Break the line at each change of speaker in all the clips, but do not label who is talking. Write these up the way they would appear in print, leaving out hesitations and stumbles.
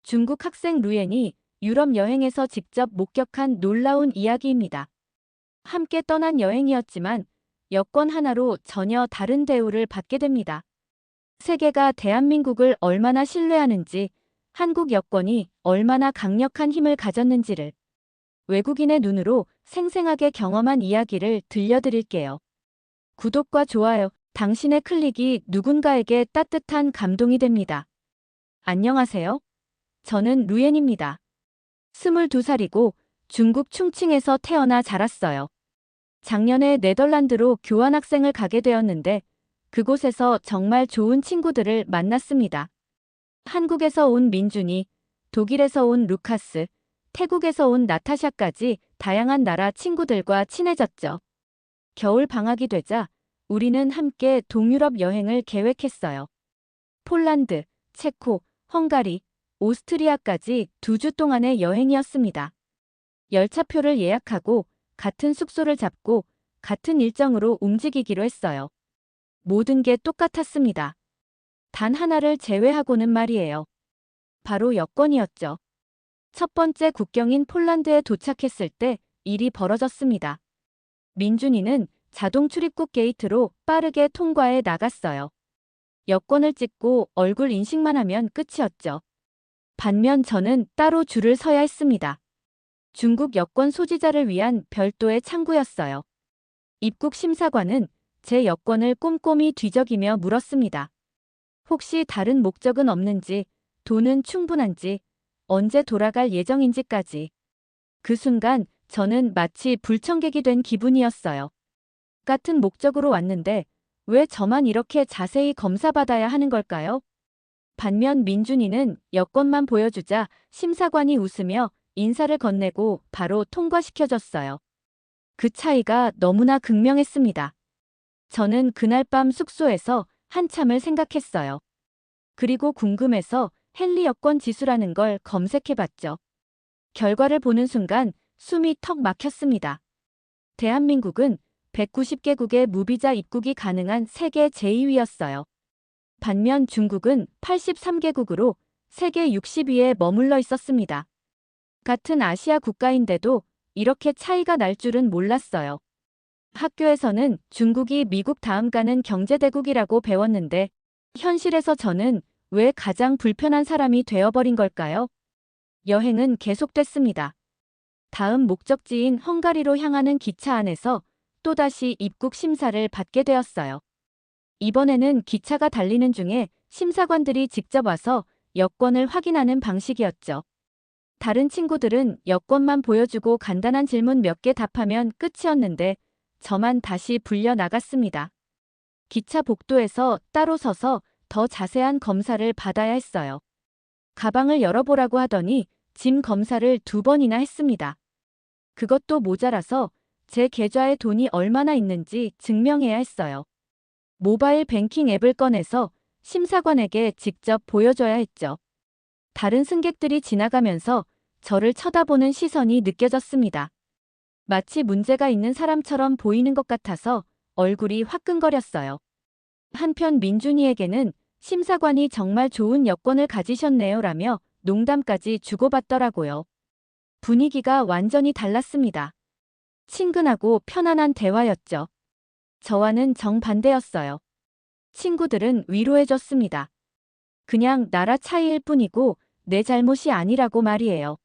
중국 학생 루엔이 유럽 여행에서 직접 목격한 놀라운 이야기입니다. 함께 떠난 여행이었지만 여권 하나로 전혀 다른 대우를 받게 됩니다. 세계가 대한민국을 얼마나 신뢰하는지, 한국 여권이 얼마나 강력한 힘을 가졌는지를 외국인의 눈으로 생생하게 경험한 이야기를 들려드릴게요. 구독과 좋아요, 당신의 클릭이 누군가에게 따뜻한 감동이 됩니다. 안녕하세요. 저는 루엔입니다. 22살이고 중국 충칭에서 태어나 자랐어요. 작년에 네덜란드로 교환학생을 가게 되었는데 그곳에서 정말 좋은 친구들을 만났습니다. 한국에서 온 민준이, 독일에서 온 루카스, 태국에서 온 나타샤까지 다양한 나라 친구들과 친해졌죠. 겨울 방학이 되자 우리는 함께 동유럽 여행을 계획했어요. 폴란드, 체코, 헝가리, 오스트리아까지 2주 동안의 여행이었습니다. 열차표를 예약하고 같은 숙소를 잡고 같은 일정으로 움직이기로 했어요. 모든 게 똑같았습니다. 단 하나를 제외하고는 말이에요. 바로 여권이었죠. 첫 번째 국경인 폴란드에 도착했을 때 일이 벌어졌습니다. 민준이는 자동 출입국 게이트로 빠르게 통과해 나갔어요. 여권을 찍고 얼굴 인식만 하면 끝이었죠. 반면 저는 따로 줄을 서야 했습니다. 중국 여권 소지자를 위한 별도의 창구였어요. 입국 심사관은 제 여권을 꼼꼼히 뒤적이며 물었습니다. 혹시 다른 목적은 없는지, 돈은 충분한지, 언제 돌아갈 예정인지까지. 그 순간 저는 마치 불청객이 된 기분이었어요. 같은 목적으로 왔는데 왜 저만 이렇게 자세히 검사받아야 하는 걸까요? 반면 민준이는 여권만 보여주자 심사관이 웃으며 인사를 건네고 바로 통과시켜줬어요. 그 차이가 너무나 극명했습니다. 저는 그날 밤 숙소에서 한참을 생각했어요. 그리고 궁금해서 헨리 여권 지수라는 걸 검색해봤죠. 결과를 보는 순간 숨이 턱 막혔습니다. 대한민국은 190개국의 무비자 입국이 가능한 세계 제2위였어요. 반면 중국은 83개국으로 세계 60위에 머물러 있었습니다. 같은 아시아 국가인데도 이렇게 차이가 날 줄은 몰랐어요. 학교에서는 중국이 미국 다음 가는 경제대국이라고 배웠는데 현실에서 저는 왜 가장 불편한 사람이 되어버린 걸까요? 여행은 계속됐습니다. 다음 목적지인 헝가리로 향하는 기차 안에서 또다시 입국 심사를 받게 되었어요. 이번에는 기차가 달리는 중에 심사관들이 직접 와서 여권을 확인하는 방식이었죠. 다른 친구들은 여권만 보여주고 간단한 질문 몇 개 답하면 끝이었는데 저만 다시 불려 나갔습니다. 기차 복도에서 따로 서서 더 자세한 검사를 받아야 했어요. 가방을 열어보라고 하더니 짐 검사를 2번이나 했습니다. 그것도 모자라서 제 계좌에 돈이 얼마나 있는지 증명해야 했어요. 모바일 뱅킹 앱을 꺼내서 심사관에게 직접 보여줘야 했죠. 다른 승객들이 지나가면서 저를 쳐다보는 시선이 느껴졌습니다. 마치 문제가 있는 사람처럼 보이는 것 같아서 얼굴이 화끈거렸어요. 한편 민준이에게는 심사관이 정말 좋은 여권을 가지셨네요 라며 농담까지 주고받더라고요. 분위기가 완전히 달랐습니다. 친근하고 편안한 대화였죠. 저와는 정반대였어요. 친구들은 위로해줬습니다. 그냥 나라 차이일 뿐이고 내 잘못이 아니라고 말이에요.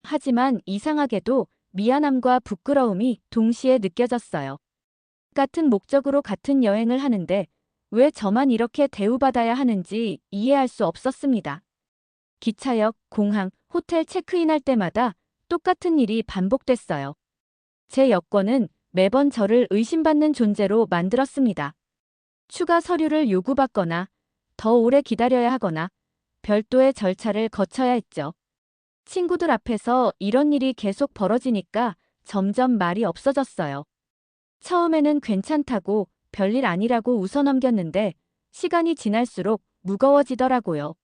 하지만 이상하게도 미안함과 부끄러움이 동시에 느껴졌어요. 같은 목적으로 같은 여행을 하는데 왜 저만 이렇게 대우받아야 하는지 이해할 수 없었습니다. 기차역, 공항, 호텔 체크인할 때마다 똑같은 일이 반복됐어요. 제 여권은 매번 저를 의심받는 존재로 만들었습니다. 추가 서류를 요구받거나 더 오래 기다려야 하거나 별도의 절차를 거쳐야 했죠. 친구들 앞에서 이런 일이 계속 벌어지니까 점점 말이 없어졌어요. 처음에는 괜찮다고 별일 아니라고 웃어넘겼는데 시간이 지날수록 무거워지더라고요.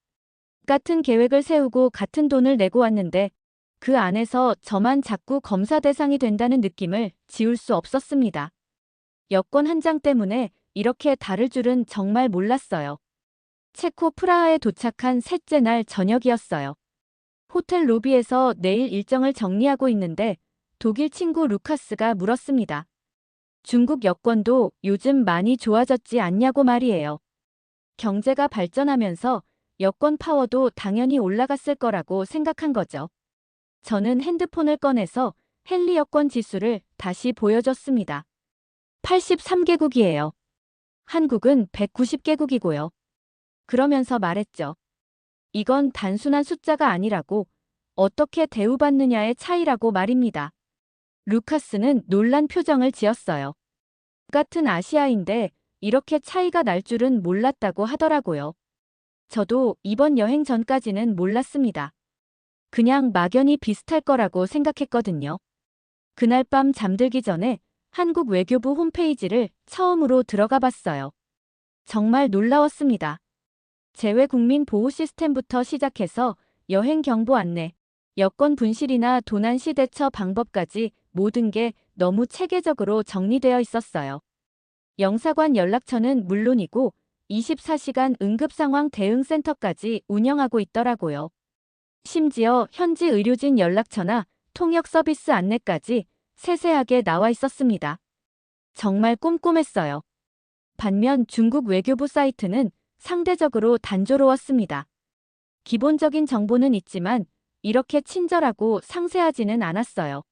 같은 계획을 세우고 같은 돈을 내고 왔는데 그 안에서 저만 자꾸 검사 대상이 된다는 느낌을 지울 수 없었습니다. 여권 한 장 때문에 이렇게 다를 줄은 정말 몰랐어요. 체코 프라하에 도착한 셋째 날 저녁이었어요. 호텔 로비에서 내일 일정을 정리하고 있는데 독일 친구 루카스가 물었습니다. 중국 여권도 요즘 많이 좋아졌지 않냐고 말이에요. 경제가 발전하면서 여권 파워도 당연히 올라갔을 거라고 생각한 거죠. 저는 핸드폰을 꺼내서 헨리 여권 지수를 다시 보여줬습니다. 83개국이에요. 한국은 190개국이고요. 그러면서 말했죠. 이건 단순한 숫자가 아니라고, 어떻게 대우받느냐의 차이라고 말입니다. 루카스는 놀란 표정을 지었어요. 같은 아시아인데 이렇게 차이가 날 줄은 몰랐다고 하더라고요. 저도 이번 여행 전까지는 몰랐습니다. 그냥 막연히 비슷할 거라고 생각했거든요. 그날 밤 잠들기 전에 한국 외교부 홈페이지를 처음으로 들어가 봤어요. 정말 놀라웠습니다. 재외국민 보호 시스템부터 시작해서 여행 경보 안내, 여권 분실이나 도난 시 대처 방법까지 모든 게 너무 체계적으로 정리되어 있었어요. 영사관 연락처는 물론이고 24시간 응급상황 대응센터까지 운영하고 있더라고요. 심지어 현지 의료진 연락처나 통역 서비스 안내까지 세세하게 나와 있었습니다. 정말 꼼꼼했어요. 반면 중국 외교부 사이트는 상대적으로 단조로웠습니다. 기본적인 정보는 있지만 이렇게 친절하고 상세하지는 않았어요.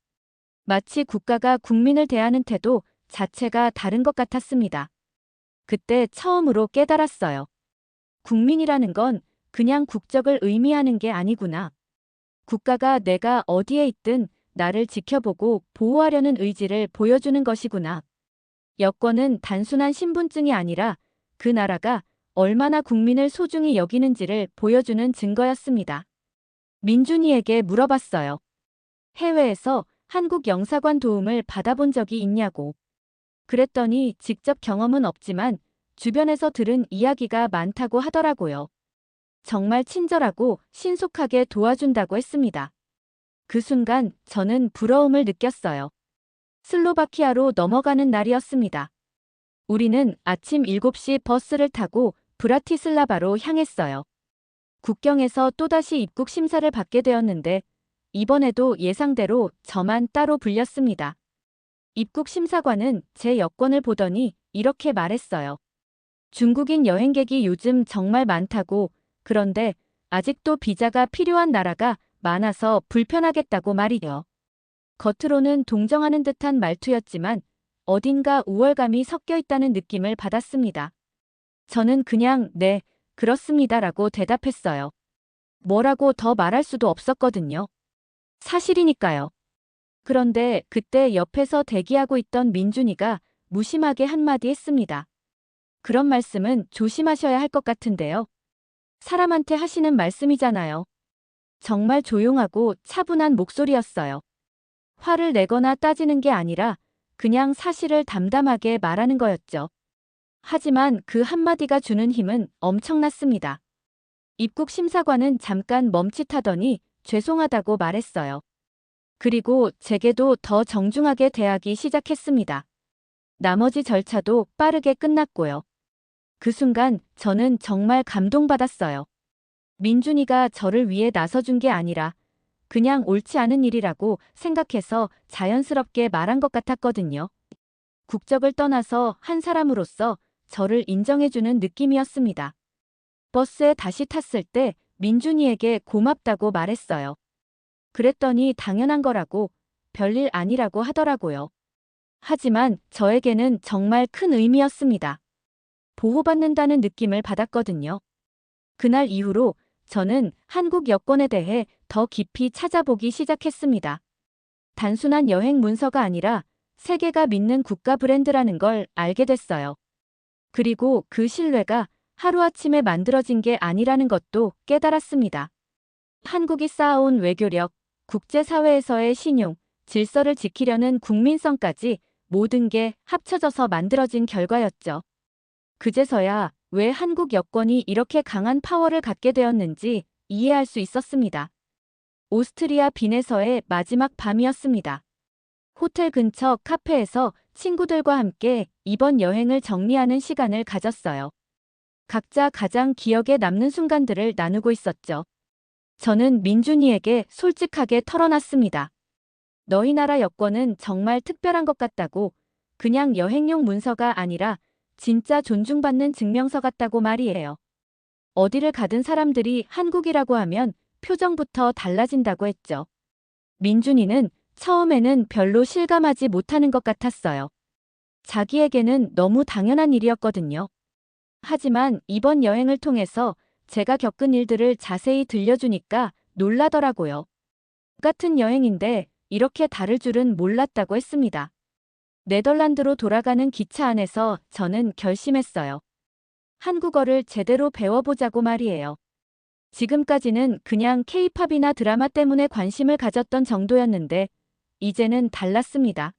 마치 국가가 국민을 대하는 태도 자체가 다른 것 같았습니다. 그때 처음으로 깨달았어요. 국민이라는 건 그냥 국적을 의미하는 게 아니구나. 국가가 내가 어디에 있든 나를 지켜보고 보호하려는 의지를 보여주는 것이구나. 여권은 단순한 신분증이 아니라 그 나라가 얼마나 국민을 소중히 여기는지를 보여주는 증거였습니다. 민준이에게 물어봤어요. 해외에서 한국 영사관 도움을 받아본 적이 있냐고. 그랬더니 직접 경험은 없지만 주변에서 들은 이야기가 많다고 하더라고요. 정말 친절하고 신속하게 도와준다고 했습니다. 그 순간 저는 부러움을 느꼈어요. 슬로바키아로 넘어가는 날이었습니다. 우리는 아침 7시 버스를 타고 브라티슬라바로 향했어요. 국경에서 또다시 입국 심사를 받게 되었는데 이번에도 예상대로 저만 따로 불렸습니다. 입국 심사관은 제 여권을 보더니 이렇게 말했어요. 중국인 여행객이 요즘 정말 많다고, 그런데 아직도 비자가 필요한 나라가 많아서 불편하겠다고 말이요. 겉으로는 동정하는 듯한 말투였지만 어딘가 우월감이 섞여 있다는 느낌을 받았습니다. 저는 그냥 네, 그렇습니다라고 대답했어요. 뭐라고 더 말할 수도 없었거든요. 사실이니까요. 그런데 그때 옆에서 대기하고 있던 민준이가 무심하게 한마디 했습니다. 그런 말씀은 조심하셔야 할 것 같은데요. 사람한테 하시는 말씀이잖아요. 정말 조용하고 차분한 목소리였어요. 화를 내거나 따지는 게 아니라 그냥 사실을 담담하게 말하는 거였죠. 하지만 그 한마디가 주는 힘은 엄청났습니다. 입국 심사관은 잠깐 멈칫하더니 죄송하다고 말했어요. 그리고 제게도 더 정중하게 대하기 시작했습니다. 나머지 절차도 빠르게 끝났고요. 그 순간 저는 정말 감동받았어요. 민준이가 저를 위해 나서준 게 아니라 그냥 옳지 않은 일이라고 생각해서 자연스럽게 말한 것 같았거든요. 국적을 떠나서 한 사람으로서 저를 인정해주는 느낌이었습니다. 버스에 다시 탔을 때 민준이에게 고맙다고 말했어요. 그랬더니 당연한 거라고, 별일 아니라고 하더라고요. 하지만 저에게는 정말 큰 의미였습니다. 보호받는다는 느낌을 받았거든요. 그날 이후로 저는 한국 여권에 대해 더 깊이 찾아보기 시작했습니다. 단순한 여행 문서가 아니라 세계가 믿는 국가 브랜드라는 걸 알게 됐어요. 그리고 그 신뢰가 하루아침에 만들어진 게 아니라는 것도 깨달았습니다. 한국이 쌓아온 외교력, 국제사회에서의 신용, 질서를 지키려는 국민성까지 모든 게 합쳐져서 만들어진 결과였죠. 그제서야 왜 한국 여권이 이렇게 강한 파워를 갖게 되었는지 이해할 수 있었습니다. 오스트리아 빈에서의 마지막 밤이었습니다. 호텔 근처 카페에서 친구들과 함께 이번 여행을 정리하는 시간을 가졌어요. 각자 가장 기억에 남는 순간들을 나누고 있었죠. 저는 민준이에게 솔직하게 털어놨습니다. 너희 나라 여권은 정말 특별한 것 같다고, 그냥 여행용 문서가 아니라 진짜 존중받는 증명서 같다고 말이에요. 어디를 가든 사람들이 한국이라고 하면 표정부터 달라진다고 했죠. 민준이는 처음에는 별로 실감하지 못하는 것 같았어요. 자기에게는 너무 당연한 일이었거든요. 하지만 이번 여행을 통해서 제가 겪은 일들을 자세히 들려주니까 놀라더라고요. 같은 여행인데 이렇게 다를 줄은 몰랐다고 했습니다. 네덜란드로 돌아가는 기차 안에서 저는 결심했어요. 한국어를 제대로 배워보자고 말이에요. 지금까지는 그냥 케이팝이나 드라마 때문에 관심을 가졌던 정도였는데 이제는 달랐습니다.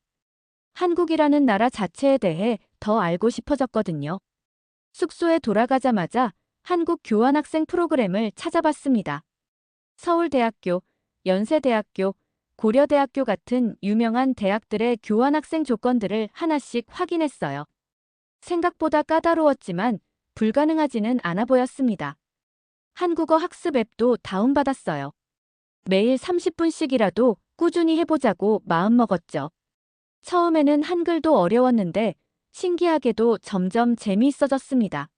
한국이라는 나라 자체에 대해 더 알고 싶어졌거든요. 숙소에 돌아가자마자 한국 교환학생 프로그램을 찾아봤습니다. 서울대학교, 연세대학교, 고려대학교 같은 유명한 대학들의 교환학생 조건들을 하나씩 확인했어요. 생각보다 까다로웠지만 불가능하지는 않아 보였습니다. 한국어 학습 앱도 다운받았어요. 매일 30분씩이라도 꾸준히 해보자고 마음먹었죠. 처음에는 한글도 어려웠는데 신기하게도 점점 재미있어졌습니다.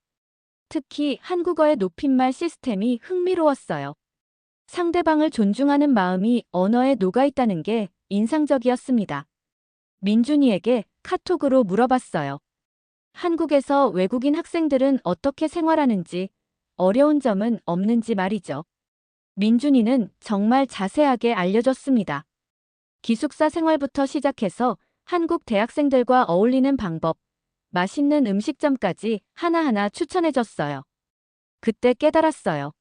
특히 한국어의 높임말 시스템이 흥미로웠어요. 상대방을 존중하는 마음이 언어에 녹아있다는 게 인상적이었습니다. 민준이에게 카톡으로 물어봤어요. 한국에서 외국인 학생들은 어떻게 생활하는지, 어려운 점은 없는지 말이죠. 민준이는 정말 자세하게 알려줬습니다. 기숙사 생활부터 시작해서 한국 대학생들과 어울리는 방법, 맛있는 음식점까지 하나하나 추천해줬어요. 그때 깨달았어요.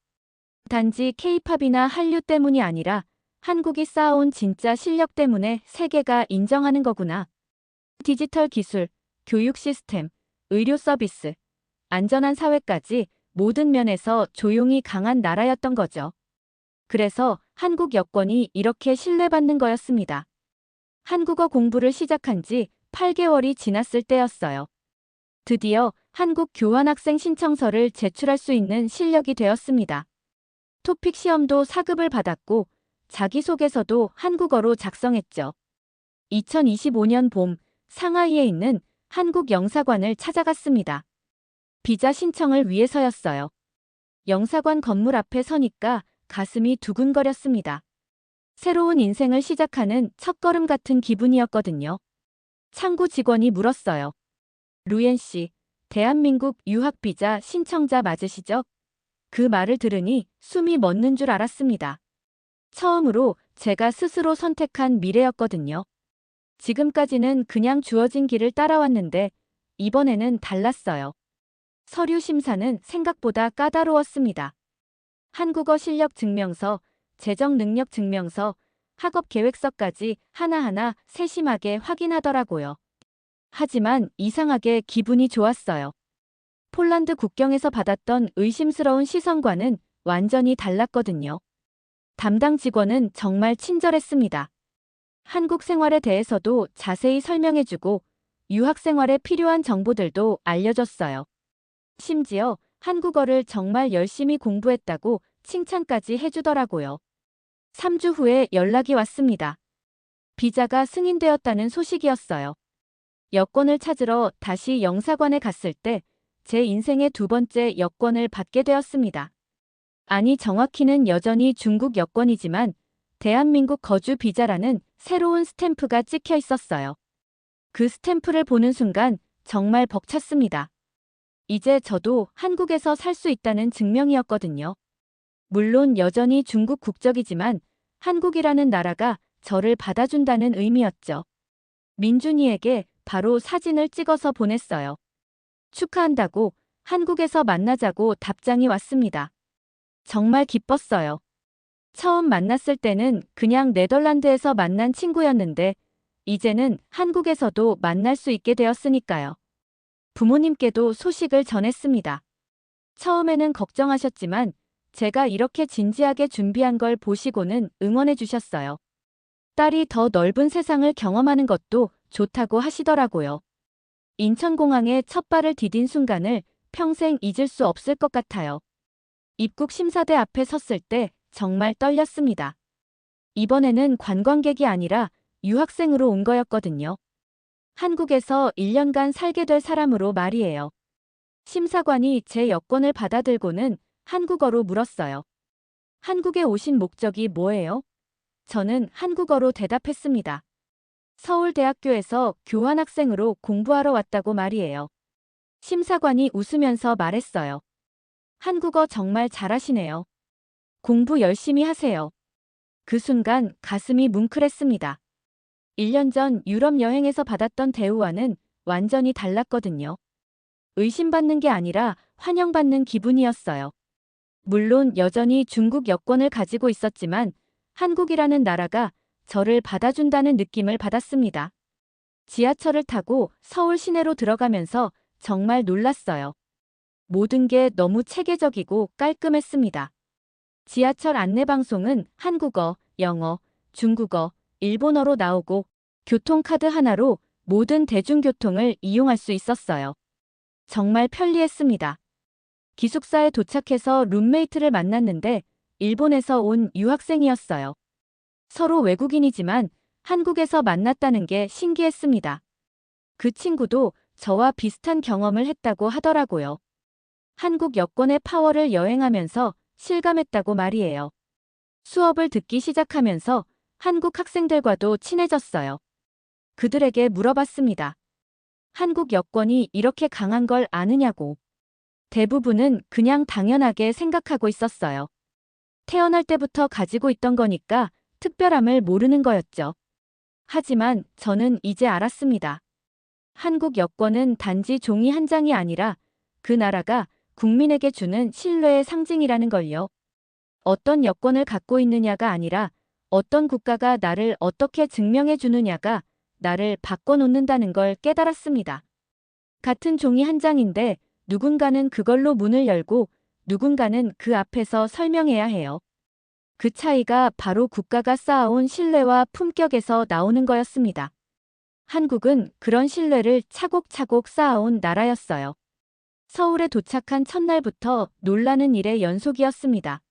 단지 케이팝이나 한류 때문이 아니라 한국이 쌓아온 진짜 실력 때문에 세계가 인정하는 거구나. 디지털 기술, 교육 시스템, 의료 서비스, 안전한 사회까지 모든 면에서 조용히 강한 나라였던 거죠. 그래서 한국 여권이 이렇게 신뢰받는 거였습니다. 한국어 공부를 시작한 지 8개월이 지났을 때였어요. 드디어 한국 교환학생 신청서를 제출할 수 있는 실력이 되었습니다. 토픽 시험도 4급을 받았고 자기소개서도 한국어로 작성했죠. 2025년 봄 상하이에 있는 한국 영사관을 찾아갔습니다. 비자 신청을 위해서였어요. 영사관 건물 앞에 서니까 가슴이 두근거렸습니다. 새로운 인생을 시작하는 첫걸음 같은 기분이었거든요. 창구 직원이 물었어요. 루엔 씨, 대한민국 유학비자 신청자 맞으시죠? 그 말을 들으니 숨이 멎는 줄 알았습니다. 처음으로 제가 스스로 선택한 미래였거든요. 지금까지는 그냥 주어진 길을 따라왔는데 이번에는 달랐어요. 서류 심사는 생각보다 까다로웠습니다. 한국어 실력 증명서, 재정 능력 증명서, 학업 계획서까지 하나하나 세심하게 확인하더라고요. 하지만 이상하게 기분이 좋았어요. 폴란드 국경에서 받았던 의심스러운 시선과는 완전히 달랐거든요. 담당 직원은 정말 친절했습니다. 한국 생활에 대해서도 자세히 설명해주고 유학 생활에 필요한 정보들도 알려줬어요. 심지어 한국어를 정말 열심히 공부했다고 칭찬까지 해주더라고요. 3주 후에 연락이 왔습니다. 비자가 승인되었다는 소식이었어요. 여권을 찾으러 다시 영사관에 갔을 때 제 인생의 두 번째 여권을 받게 되었습니다. 아니 정확히는 여전히 중국 여권이지만 대한민국 거주 비자라는 새로운 스탬프가 찍혀 있었어요. 그 스탬프를 보는 순간 정말 벅찼습니다. 이제 저도 한국에서 살 수 있다는 증명이었거든요. 물론 여전히 중국 국적이지만 한국이라는 나라가 저를 받아준다는 의미였죠. 민준이에게 바로 사진을 찍어서 보냈어요. 축하한다고, 한국에서 만나자고 답장이 왔습니다. 정말 기뻤어요. 처음 만났을 때는 그냥 네덜란드에서 만난 친구였는데 이제는 한국에서도 만날 수 있게 되었으니까요. 부모님께도 소식을 전했습니다. 처음에는 걱정하셨지만 제가 이렇게 진지하게 준비한 걸 보시고는 응원해 주셨어요. 딸이 더 넓은 세상을 경험하는 것도 좋다고 하시더라고요. 인천공항에 첫 발을 디딘 순간을 평생 잊을 수 없을 것 같아요. 입국 심사대 앞에 섰을 때 정말 떨렸습니다. 이번에는 관광객이 아니라 유학생으로 온 거였거든요. 한국에서 1년간 살게 될 사람으로 말이에요. 심사관이 제 여권을 받아들고는 한국어로 물었어요. 한국에 오신 목적이 뭐예요? 저는 한국어로 대답했습니다. 서울대학교에서 교환학생으로 공부하러 왔다고 말이에요. 심사관이 웃으면서 말했어요. 한국어 정말 잘하시네요. 공부 열심히 하세요. 그 순간 가슴이 뭉클했습니다. 1년 전 유럽 여행에서 받았던 대우와는 완전히 달랐거든요. 의심받는 게 아니라 환영받는 기분이었어요. 물론 여전히 중국 여권을 가지고 있었지만 한국이라는 나라가 저를 받아준다는 느낌을 받았습니다. 지하철을 타고 서울 시내로 들어가면서 정말 놀랐어요. 모든 게 너무 체계적이고 깔끔했습니다. 지하철 안내방송은 한국어, 영어, 중국어, 일본어로 나오고 교통카드 하나로 모든 대중교통을 이용할 수 있었어요. 정말 편리했습니다. 기숙사에 도착해서 룸메이트를 만났는데 일본에서 온 유학생이었어요. 서로 외국인이지만 한국에서 만났다는 게 신기했습니다. 그 친구도 저와 비슷한 경험을 했다고 하더라고요. 한국 여권의 파워를 여행하면서 실감했다고 말이에요. 수업을 듣기 시작하면서 한국 학생들과도 친해졌어요. 그들에게 물어봤습니다. 한국 여권이 이렇게 강한 걸 아느냐고. 대부분은 그냥 당연하게 생각하고 있었어요. 태어날 때부터 가지고 있던 거니까 특별함을 모르는 거였죠. 하지만 저는 이제 알았습니다. 한국 여권은 단지 종이 한 장이 아니라 그 나라가 국민에게 주는 신뢰의 상징이라는 걸요. 어떤 여권을 갖고 있느냐가 아니라 어떤 국가가 나를 어떻게 증명해 주느냐가 나를 바꿔놓는다는 걸 깨달았습니다. 같은 종이 한 장인데 누군가는 그걸로 문을 열고 누군가는 그 앞에서 설명해야 해요. 그 차이가 바로 국가가 쌓아온 신뢰와 품격에서 나오는 거였습니다. 한국은 그런 신뢰를 차곡차곡 쌓아온 나라였어요. 서울에 도착한 첫날부터 놀라는 일의 연속이었습니다.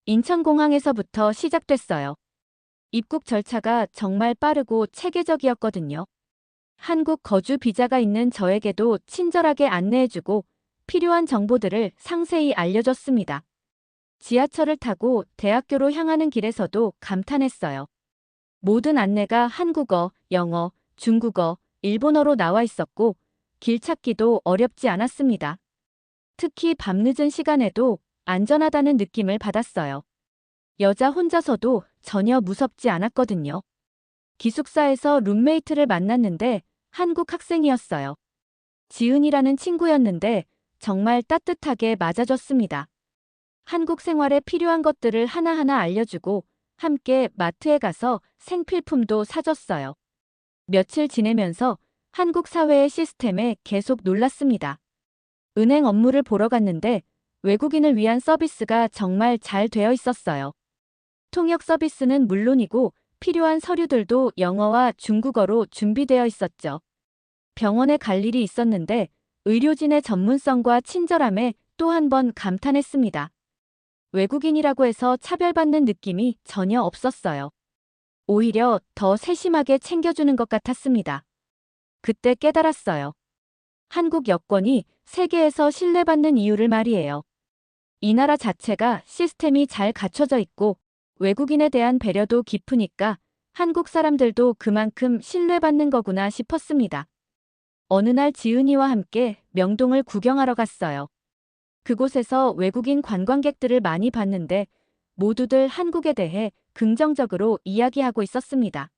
인천공항에서부터 시작됐어요. 입국 절차가 정말 빠르고 체계적이었거든요. 한국 거주 비자가 있는 저에게도 친절하게 안내해주고 필요한 정보들을 상세히 알려줬습니다. 지하철을 타고 대학교로 향하는 길에서도 감탄했어요. 모든 안내가 한국어, 영어, 중국어, 일본어로 나와 있었고 길 찾기도 어렵지 않았습니다. 특히 밤늦은 시간에도 안전하다는 느낌을 받았어요. 여자 혼자서도 전혀 무섭지 않았거든요. 기숙사에서 룸메이트를 만났는데 한국 학생이었어요. 지은이라는 친구였는데 정말 따뜻하게 맞아줬습니다. 한국 생활에 필요한 것들을 하나하나 알려주고 함께 마트에 가서 생필품도 사줬어요. 며칠 지내면서 한국 사회의 시스템에 계속 놀랐습니다. 은행 업무를 보러 갔는데 외국인을 위한 서비스가 정말 잘 되어 있었어요. 통역 서비스는 물론이고 필요한 서류들도 영어와 중국어로 준비되어 있었죠. 병원에 갈 일이 있었는데 의료진의 전문성과 친절함에 또 한 번 감탄했습니다. 외국인이라고 해서 차별받는 느낌이 전혀 없었어요. 오히려 더 세심하게 챙겨주는 것 같았습니다. 그때 깨달았어요. 한국 여권이 세계에서 신뢰받는 이유를 말이에요. 이 나라 자체가 시스템이 잘 갖춰져 있고 외국인에 대한 배려도 깊으니까 한국 사람들도 그만큼 신뢰받는 거구나 싶었습니다. 어느 날 지은이와 함께 명동을 구경하러 갔어요. 그곳에서 외국인 관광객들을 많이 봤는데 모두들 한국에 대해 긍정적으로 이야기하고 있었습니다.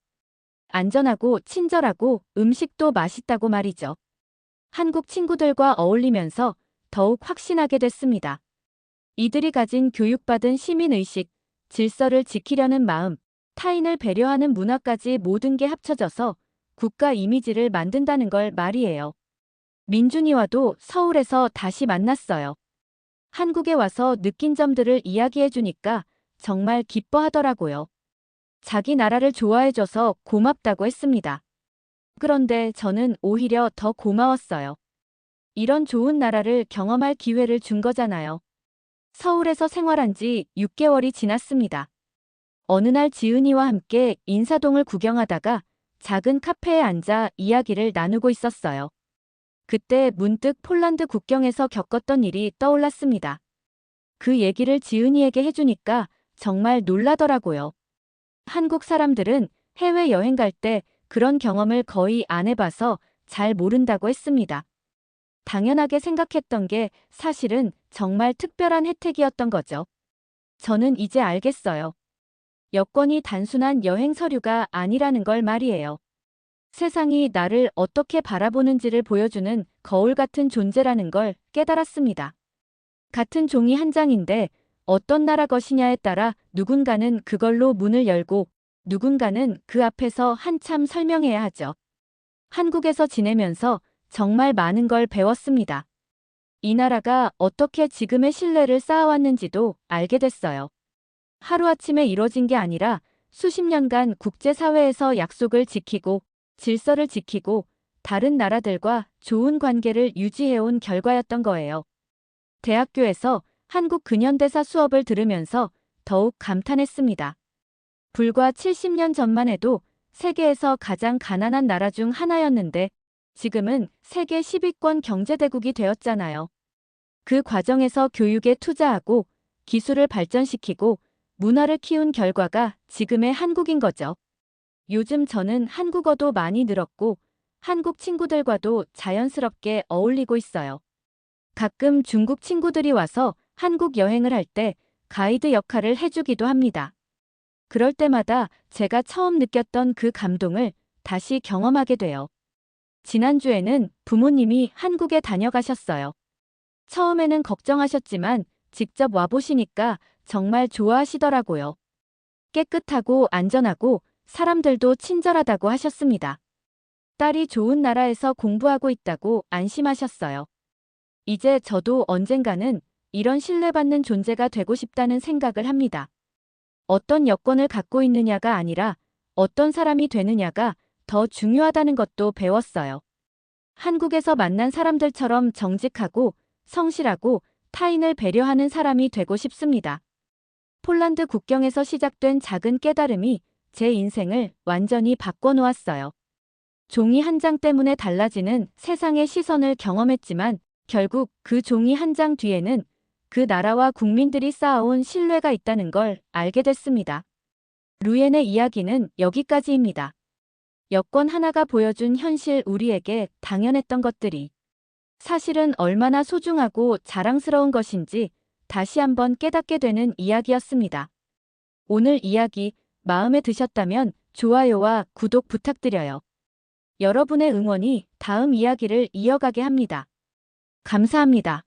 안전하고 친절하고 음식도 맛있다고 말이죠. 한국 친구들과 어울리면서 더욱 확신하게 됐습니다. 이들이 가진 교육받은 시민의식, 질서를 지키려는 마음, 타인을 배려하는 문화까지 모든 게 합쳐져서 국가 이미지를 만든다는 걸 말이에요. 민준이와도 서울에서 다시 만났어요. 한국에 와서 느낀 점들을 이야기해 주니까 정말 기뻐하더라고요. 자기 나라를 좋아해줘서 고맙다고 했습니다. 그런데 저는 오히려 더 고마웠어요. 이런 좋은 나라를 경험할 기회를 준 거잖아요. 서울에서 생활한 지 6개월이 지났습니다. 어느 날 지은이와 함께 인사동을 구경하다가 작은 카페에 앉아 이야기를 나누고 있었어요. 그때 문득 폴란드 국경에서 겪었던 일이 떠올랐습니다. 그 얘기를 지은이에게 해주니까 정말 놀라더라고요. 한국 사람들은 해외여행 갈 때 그런 경험을 거의 안 해봐서 잘 모른다고 했습니다. 당연하게 생각했던 게 사실은 정말 특별한 혜택이었던 거죠. 저는 이제 알겠어요. 여권이 단순한 여행 서류가 아니라는 걸 말이에요. 세상이 나를 어떻게 바라보는지를 보여주는 거울 같은 존재라는 걸 깨달았습니다. 같은 종이 한 장인데 어떤 나라 것이냐에 따라 누군가는 그걸로 문을 열고 누군가는 그 앞에서 한참 설명해야 하죠. 한국에서 지내면서 정말 많은 걸 배웠습니다. 이 나라가 어떻게 지금의 신뢰를 쌓아왔는지도 알게 됐어요. 하루아침에 이뤄진 게 아니라 수십 년간 국제사회에서 약속을 지키고 질서를 지키고 다른 나라들과 좋은 관계를 유지해온 결과였던 거예요. 대학교에서 한국 근현대사 수업을 들으면서 더욱 감탄했습니다. 불과 70년 전만 해도 세계에서 가장 가난한 나라 중 하나였는데 지금은 세계 10위권 경제대국이 되었잖아요. 그 과정에서 교육에 투자하고 기술을 발전시키고 문화를 키운 결과가 지금의 한국인 거죠. 요즘 저는 한국어도 많이 늘었고 한국 친구들과도 자연스럽게 어울리고 있어요. 가끔 중국 친구들이 와서 한국 여행을 할 때 가이드 역할을 해주기도 합니다. 그럴 때마다 제가 처음 느꼈던 그 감동을 다시 경험하게 돼요. 지난주에는 부모님이 한국에 다녀가셨어요. 처음에는 걱정하셨지만 직접 와보시니까 정말 좋아하시더라고요. 깨끗하고 안전하고 사람들도 친절하다고 하셨습니다. 딸이 좋은 나라에서 공부하고 있다고 안심하셨어요. 이제 저도 언젠가는 이런 신뢰받는 존재가 되고 싶다는 생각을 합니다. 어떤 여건을 갖고 있느냐가 아니라 어떤 사람이 되느냐가 더 중요하다는 것도 배웠어요. 한국에서 만난 사람들처럼 정직하고 성실하고 타인을 배려하는 사람이 되고 싶습니다. 폴란드 국경에서 시작된 작은 깨달음이 제 인생을 완전히 바꿔놓았어요. 종이 한 장 때문에 달라지는 세상의 시선을 경험했지만 결국 그 종이 한 장 뒤에는 그 나라와 국민들이 쌓아온 신뢰가 있다는 걸 알게 됐습니다. 루엔의 이야기는 여기까지입니다. 여권 하나가 보여준 현실 우리에게 당연했던 것들이 사실은 얼마나 소중하고 자랑스러운 것인지 다시 한번 깨닫게 되는 이야기였습니다. 오늘 이야기 마음에 드셨다면 좋아요와 구독 부탁드려요. 여러분의 응원이 다음 이야기를 이어가게 합니다. 감사합니다.